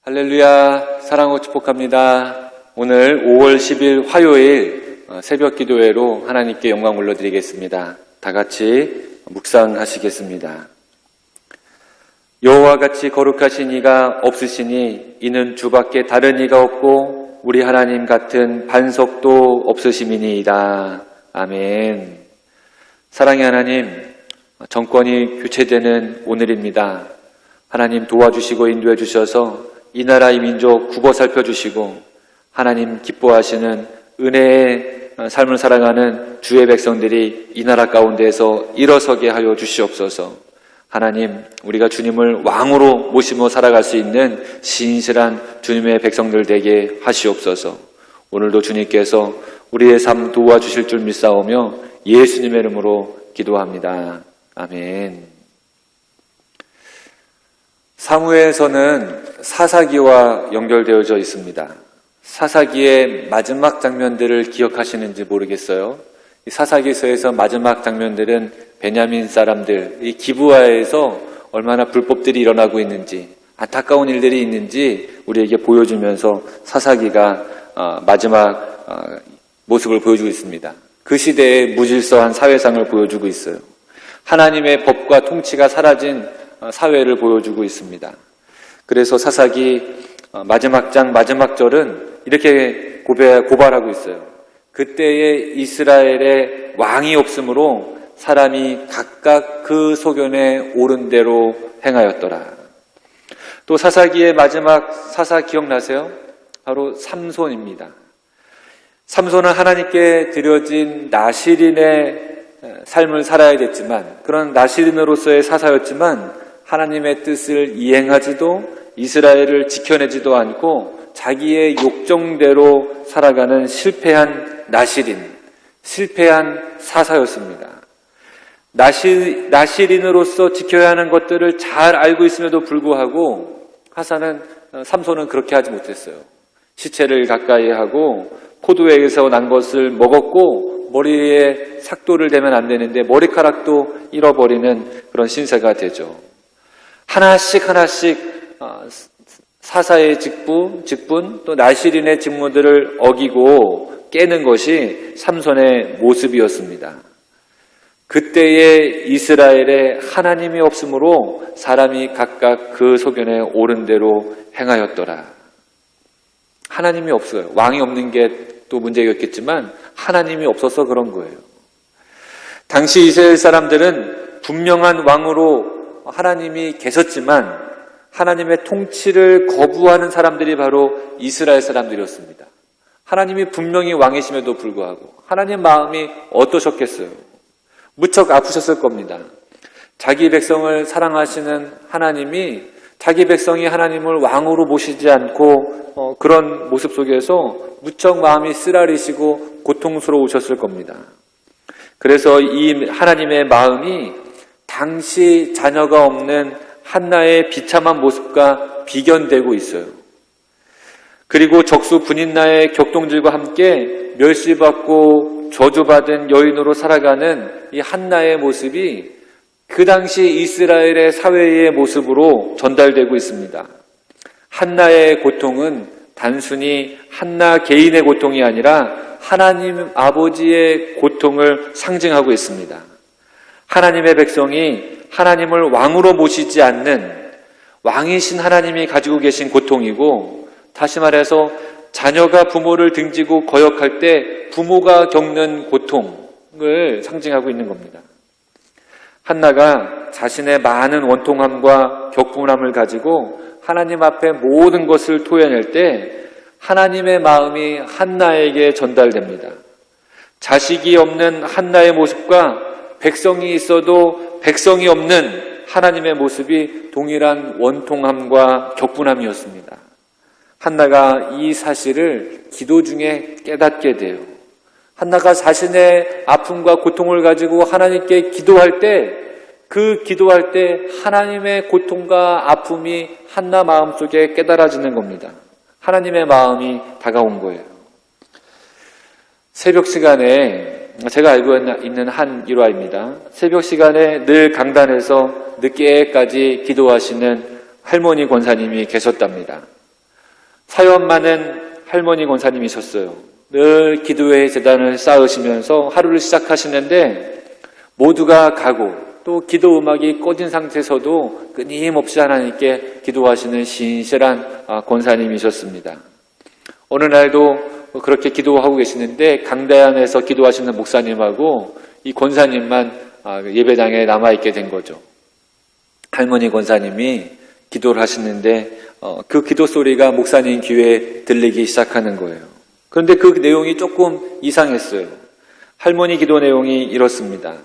할렐루야, 사랑하고 축복합니다. 오늘 5월 10일 화요일 새벽 기도회로 하나님께 영광 올려드리겠습니다. 다 같이 묵상하시겠습니다. 여호와 같이 거룩하신 이가 없으시니 이는 주밖에 다른 이가 없고 우리 하나님 같은 반석도 없으심이니이다. 아멘. 사랑의 하나님, 정권이 교체되는 오늘입니다. 하나님 도와주시고 인도해 주셔서 이 나라 이 민족 굽어 살펴주시고 하나님 기뻐하시는 은혜의 삶을 살아가는 주의 백성들이 이 나라 가운데에서 일어서게 하여 주시옵소서. 하나님, 우리가 주님을 왕으로 모시며 살아갈 수 있는 신실한 주님의 백성들 되게 하시옵소서. 오늘도 주님께서 우리의 삶 도와주실 줄 믿사오며 예수님의 이름으로 기도합니다. 아멘. 사무엘서는 사사기와 연결되어져 있습니다. 사사기의 마지막 장면들을 기억하시는지 모르겠어요. 이 사사기서에서 마지막 장면들은 베냐민 사람들, 이 기브아에서 얼마나 불법들이 일어나고 있는지, 안타까운 일들이 있는지 우리에게 보여주면서 사사기가 마지막 모습을 보여주고 있습니다. 그 시대의 무질서한 사회상을 보여주고 있어요. 하나님의 법과 통치가 사라진 사회를 보여주고 있습니다. 그래서 사사기 마지막 장 마지막 절은 이렇게 고발하고 있어요. 그때의 이스라엘의 왕이 없으므로 사람이 각각 그 소견에 옳은 대로 행하였더라. 또 사사기의 마지막 사사 기억나세요? 바로 삼손입니다. 삼손은 하나님께 드려진 나실인의 삶을 살아야 됐지만, 그런 나실인으로서의 사사였지만 하나님의 뜻을 이행하지도 이스라엘을 지켜내지도 않고 자기의 욕정대로 살아가는 실패한 나실인, 실패한 사사였습니다. 나실인으로서 지켜야 하는 것들을 잘 알고 있음에도 불구하고 삼손은 그렇게 하지 못했어요. 시체를 가까이 하고 포도에서 난 것을 먹었고 머리에 삭도를 대면 안 되는데 머리카락도 잃어버리는 그런 신세가 되죠. 하나씩 사사의 직분 또 나실인의 직무들을 어기고 깨는 것이 삼손의 모습이었습니다. 그때의 이스라엘에 하나님이 없으므로 사람이 각각 그 소견에 옳은 대로 행하였더라. 하나님이 없어요. 왕이 없는 게 또 문제였겠지만 하나님이 없어서 그런 거예요. 당시 이스라엘 사람들은 분명한 왕으로 하나님이 계셨지만 하나님의 통치를 거부하는 사람들이 바로 이스라엘 사람들이었습니다. 하나님이 분명히 왕이심에도 불구하고 하나님의 마음이 어떠셨겠어요? 무척 아프셨을 겁니다. 자기 백성을 사랑하시는 하나님이 자기 백성이 하나님을 왕으로 모시지 않고 그런 모습 속에서 무척 마음이 쓰라리시고 고통스러우셨을 겁니다. 그래서 이 하나님의 마음이 당시 자녀가 없는 한나의 비참한 모습과 비견되고 있어요. 그리고 적수 분인나의 격동들과 함께 멸시받고 저주받은 여인으로 살아가는 이 한나의 모습이 그 당시 이스라엘의 사회의 모습으로 전달되고 있습니다. 한나의 고통은 단순히 한나 개인의 고통이 아니라 하나님 아버지의 고통을 상징하고 있습니다. 하나님의 백성이 하나님을 왕으로 모시지 않는 왕이신 하나님이 가지고 계신 고통이고, 다시 말해서 자녀가 부모를 등지고 거역할 때 부모가 겪는 고통을 상징하고 있는 겁니다. 한나가 자신의 많은 원통함과 격분함을 가지고 하나님 앞에 모든 것을 토해낼 때 하나님의 마음이 한나에게 전달됩니다. 자식이 없는 한나의 모습과 백성이 있어도 백성이 없는 하나님의 모습이 동일한 원통함과 격분함이었습니다. 한나가 이 사실을 기도 중에 깨닫게 돼요. 한나가 자신의 아픔과 고통을 가지고 하나님께 기도할 때, 그 기도할 때 하나님의 고통과 아픔이 한나 마음속에 깨달아지는 겁니다. 하나님의 마음이 다가온 거예요. 새벽 시간에, 제가 알고 있는 한 일화입니다. 새벽 시간에 늘 강단에서 늦게까지 기도하시는 할머니 권사님이 계셨답니다. 사연 많은 할머니 권사님이셨어요. 늘 기도의 재단을 쌓으시면서 하루를 시작하시는데 모두가 가고 또 기도 음악이 꺼진 상태에서도 끊임없이 하나님께 기도하시는 신실한 권사님이셨습니다. 어느 날도 그렇게 기도하고 계시는데 강대안에서 기도하시는 목사님하고 이 권사님만 예배당에 남아있게 된 거죠. 할머니 권사님이 기도를 하시는데 그 기도 소리가 목사님 귀에 들리기 시작하는 거예요. 그런데 그 내용이 조금 이상했어요. 할머니 기도 내용이 이렇습니다.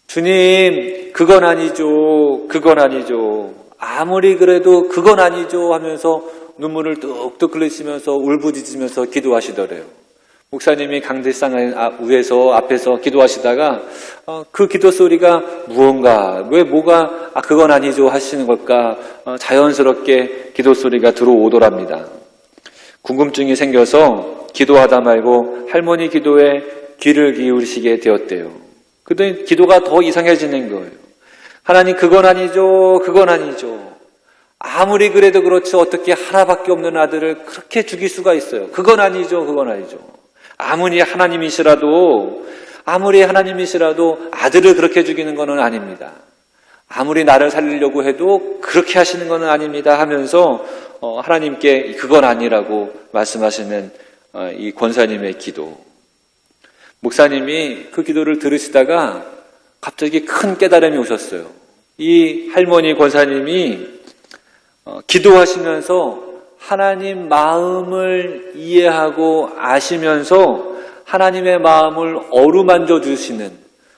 주님, 그건 아니죠. 그건 아니죠. 아무리 그래도 그건 아니죠 하면서 눈물을 뚝뚝 흘리시면서 울부짖으면서 기도하시더래요. 목사님이 강대상 위에서 앞에서 기도하시다가 그 기도 소리가 무언가, 왜 뭐가 그건 아니죠 하시는 걸까 자연스럽게 기도 소리가 들어오더랍니다. 궁금증이 생겨서 기도하다 말고 할머니 기도에 귀를 기울이시게 되었대요. 그랬더니 기도가 더 이상해지는 거예요. 하나님, 그건 아니죠. 그건 아니죠. 아무리 그래도 그렇지 어떻게 하나밖에 없는 아들을 그렇게 죽일 수가 있어요. 그건 아니죠. 그건 아니죠. 아무리 하나님이시라도 아들을 그렇게 죽이는 것은 아닙니다. 아무리 나를 살리려고 해도 그렇게 하시는 것은 아닙니다 하면서 하나님께 그건 아니라고 말씀하시는 이 권사님의 기도. 목사님이 그 기도를 들으시다가 갑자기 큰 깨달음이 오셨어요. 이 할머니 권사님이 기도하시면서 하나님 마음을 이해하고 아시면서 하나님의 마음을 어루만져 주시는,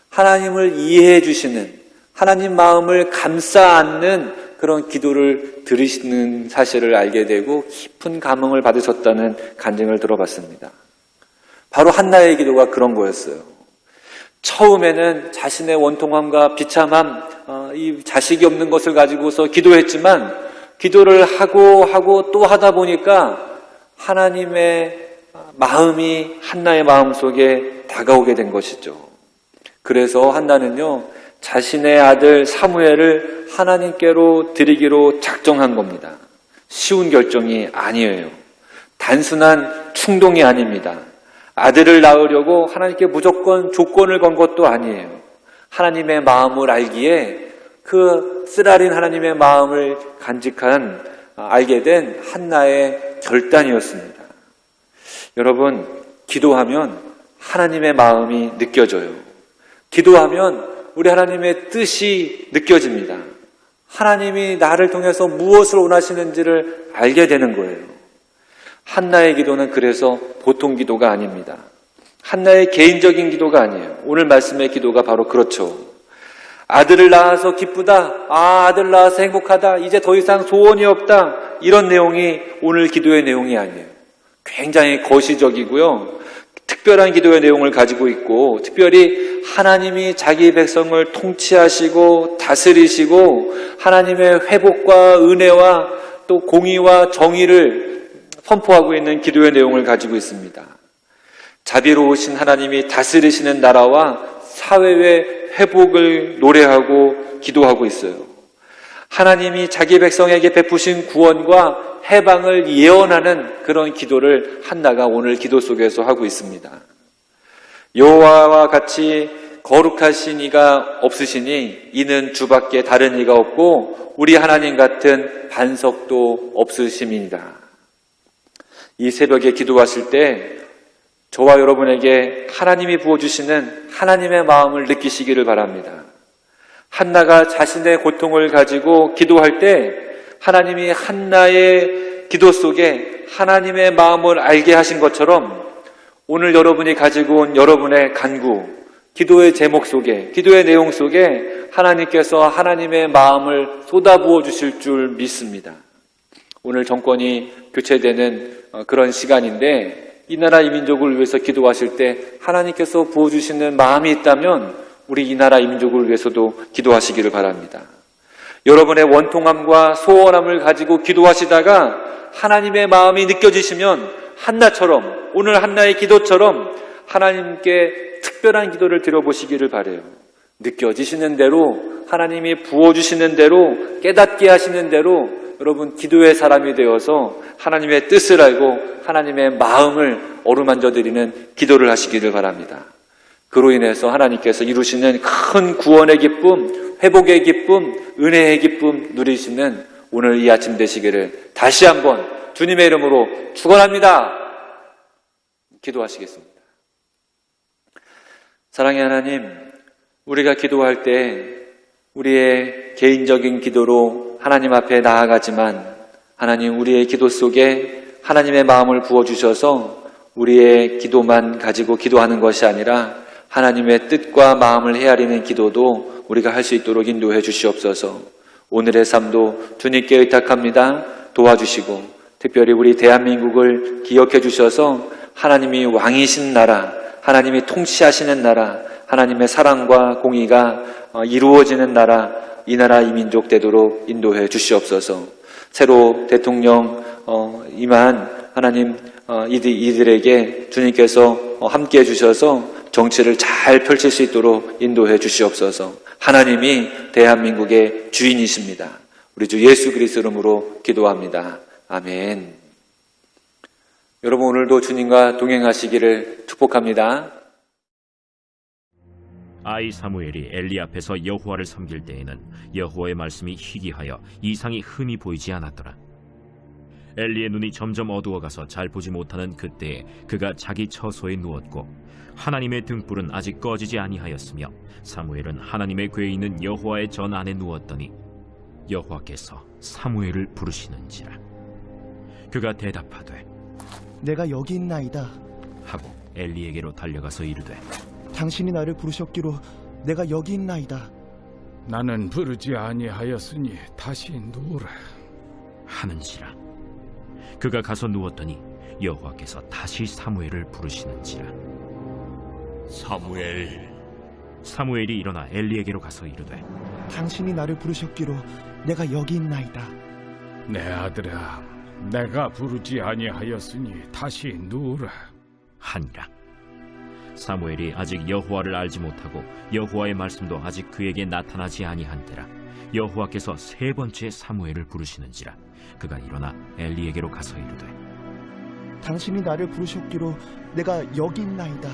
하나님을 이해해 주시는, 하나님 마음을 감싸 안는 그런 기도를 들으시는 사실을 알게 되고 깊은 감흥을 받으셨다는 간증을 들어봤습니다. 바로 한나의 기도가 그런 거였어요. 처음에는 자신의 원통함과 비참함, 이 자식이 없는 것을 가지고서 기도했지만 기도를 하고 또 하다 보니까 하나님의 마음이 한나의 마음속에 다가오게 된 것이죠. 그래서 한나는요, 자신의 아들 사무엘을 하나님께로 드리기로 작정한 겁니다. 쉬운 결정이 아니에요. 단순한 충동이 아닙니다. 아들을 낳으려고 하나님께 무조건 조건을 건 것도 아니에요. 하나님의 마음을 알기에 그 쓰라린 하나님의 마음을 알게 된 한나의 결단이었습니다. 여러분, 기도하면 하나님의 마음이 느껴져요. 기도하면 우리 하나님의 뜻이 느껴집니다. 하나님이 나를 통해서 무엇을 원하시는지를 알게 되는 거예요. 한나의 기도는 그래서 보통 기도가 아닙니다. 한나의 개인적인 기도가 아니에요. 오늘 말씀의 기도가 바로 그렇죠. 아들을 낳아서 기쁘다. 아들 낳아서 행복하다. 이제 더 이상 소원이 없다. 이런 내용이 오늘 기도의 내용이 아니에요. 굉장히 거시적이고요. 특별한 기도의 내용을 가지고 있고, 특별히 하나님이 자기 백성을 통치하시고 다스리시고 하나님의 회복과 은혜와 또 공의와 정의를 선포하고 있는 기도의 내용을 가지고 있습니다. 자비로우신 하나님이 다스리시는 나라와 사회의 회복을 노래하고 기도하고 있어요. 하나님이 자기 백성에게 베푸신 구원과 해방을 예언하는 그런 기도를 한나가 오늘 기도 속에서 하고 있습니다. 여호와와 같이 거룩하신 이가 없으시니 이는 주밖에 다른 이가 없고 우리 하나님 같은 반석도 없으심이니라. 이 새벽에 기도하실 때 저와 여러분에게 하나님이 부어주시는 하나님의 마음을 느끼시기를 바랍니다. 한나가 자신의 고통을 가지고 기도할 때 하나님이 한나의 기도 속에 하나님의 마음을 알게 하신 것처럼 오늘 여러분이 가지고 온 여러분의 간구, 기도의 제목 속에, 기도의 내용 속에 하나님께서 하나님의 마음을 쏟아부어 주실 줄 믿습니다. 오늘 정권이 교체되는 그런 시간인데 이 나라 이 민족을 위해서 기도하실 때 하나님께서 부어주시는 마음이 있다면 우리 이 나라 이 민족을 위해서도 기도하시기를 바랍니다. 여러분의 원통함과 소원함을 가지고 기도하시다가 하나님의 마음이 느껴지시면 한나처럼, 오늘 한나의 기도처럼 하나님께 특별한 기도를 드려보시기를 바라요. 느껴지시는 대로, 하나님이 부어주시는 대로, 깨닫게 하시는 대로 여러분 기도의 사람이 되어서 하나님의 뜻을 알고 하나님의 마음을 어루만져 드리는 기도를 하시기를 바랍니다. 그로 인해서 하나님께서 이루시는 큰 구원의 기쁨, 회복의 기쁨, 은혜의 기쁨 누리시는 오늘 이 아침 되시기를 다시 한번 주님의 이름으로 축원합니다. 기도하시겠습니다. 사랑의 하나님, 우리가 기도할 때 우리의 개인적인 기도로 하나님 앞에 나아가지만 하나님 우리의 기도 속에 하나님의 마음을 부어주셔서 우리의 기도만 가지고 기도하는 것이 아니라 하나님의 뜻과 마음을 헤아리는 기도도 우리가 할 수 있도록 인도해 주시옵소서. 오늘의 삶도 주님께 의탁합니다. 도와주시고 특별히 우리 대한민국을 기억해 주셔서 하나님이 왕이신 나라, 하나님이 통치하시는 나라, 하나님의 사랑과 공의가 이루어지는 나라, 이 나라 이 민족 되도록 인도해 주시옵소서. 새로 대통령 임한 하나님 이들에게 주님께서 함께해 주셔서 정치를 잘 펼칠 수 있도록 인도해 주시옵소서. 하나님이 대한민국의 주인이십니다. 우리 주 예수 그리스도 이름으로 기도합니다. 아멘. 여러분 오늘도 주님과 동행하시기를 축복합니다. 아이 사무엘이 엘리 앞에서 여호와를 섬길 때에는 여호와의 말씀이 희귀하여 이상이 흠이 보이지 않았더라. 엘리의 눈이 점점 어두워가서 잘 보지 못하는 그때에 그가 자기 처소에 누웠고 하나님의 등불은 아직 꺼지지 아니하였으며 사무엘은 하나님의 궤에 있는 여호와의 전 안에 누웠더니 여호와께서 사무엘을 부르시는지라. 그가 대답하되 내가 여기 있나이다 하고 엘리에게로 달려가서 이르되 당신이 나를 부르셨기로 내가 여기 있나이다. 나는 부르지 아니하였으니 다시 누우라 하는지라. 그가 가서 누웠더니 여호와께서 다시 사무엘을 부르시는지라. 사무엘이 일어나 엘리에게로 가서 이르되 당신이 나를 부르셨기로 내가 여기 있나이다. 내 아들아, 내가 부르지 아니하였으니 다시 누우라 하니라. 사무엘이 아직 여호와를 알지 못하고 여호와의 말씀도 아직 그에게 나타나지 아니한 때라 여호와께서 세 번째 사무엘을 부르시는지라. 그가 일어나 엘리에게로 가서 이르되 당신이 나를 부르셨기로 내가 여기 있나이다.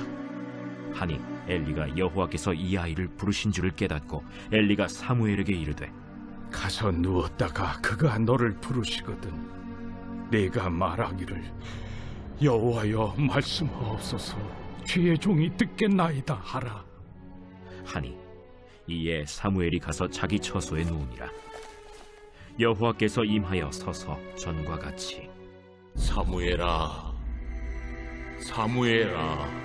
하니 엘리가 여호와께서 이 아이를 부르신 줄을 깨닫고 엘리가 사무엘에게 이르되 가서 누웠다가 그가 너를 부르시거든 네가 말하기를 여호와여 말씀하옵소서 주의 종이 듣겠나이다 하라 하니 이에 사무엘이 가서 자기 처소에 누우니라. 여호와께서 임하여 서서 전과 같이 사무엘아, 사무엘아.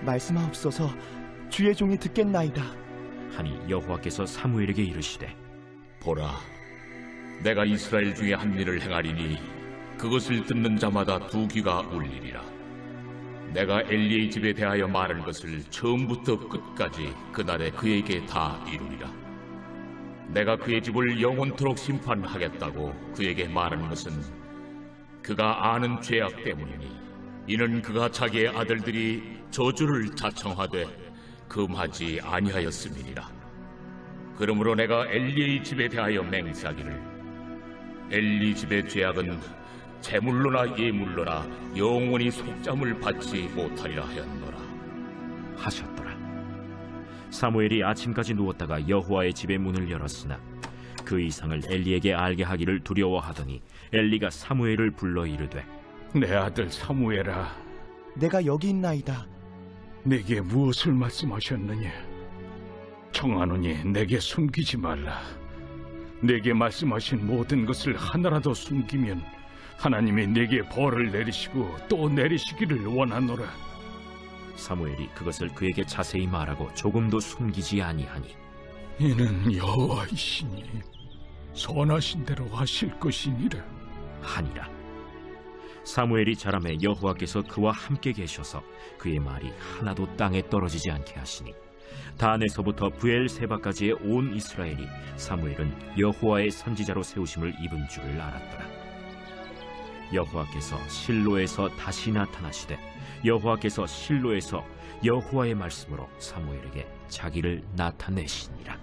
말씀하옵소서 주의 종이 듣겠나이다. 하니 여호와께서 사무엘에게 이르시되 보라, 내가 이스라엘 중에 한 일을 행하리니 그것을 듣는 자마다 두 귀가 울리리라. 내가 엘리의 집에 대하여 말한 것을 처음부터 끝까지 그날에 그에게 다 이루리라. 내가 그의 집을 영원토록 심판하겠다고 그에게 말한 것은 그가 아는 죄악 때문이니 이는 그가 자기의 아들들이 저주를 자청하되 금하지 아니하였음이니라. 그러므로 내가 엘리의 집에 대하여 맹세하기를 엘리 집의 죄악은 제물로나 예물로나 영원히 속잠을 받지 못하리라 하였노라 하셨더라. 사무엘이 아침까지 누웠다가 여호와의 집의 문을 열었으나 그 이상을 엘리에게 알게 하기를 두려워하더니 엘리가 사무엘을 불러 이르되 내 아들 사무엘아, 내가 여기 있나이다. 내게 무엇을 말씀하셨느냐? 청하노니 내게 숨기지 말라. 내게 말씀하신 모든 것을 하나라도 숨기면 하나님이 내게 벌을 내리시고 또 내리시기를 원하노라. 사무엘이 그것을 그에게 자세히 말하고 조금도 숨기지 아니하니 이는 여호와이시니 선하신 대로 하실 것이니라 하니라. 사무엘이 자라매 여호와께서 그와 함께 계셔서 그의 말이 하나도 땅에 떨어지지 않게 하시니 단에서부터 브엘세바까지의 온 이스라엘이 사무엘은 여호와의 선지자로 세우심을 입은 줄을 알았더라. 여호와께서 실로에서 다시 나타나시되 여호와께서 실로에서 여호와의 말씀으로 사무엘에게 자기를 나타내시니라.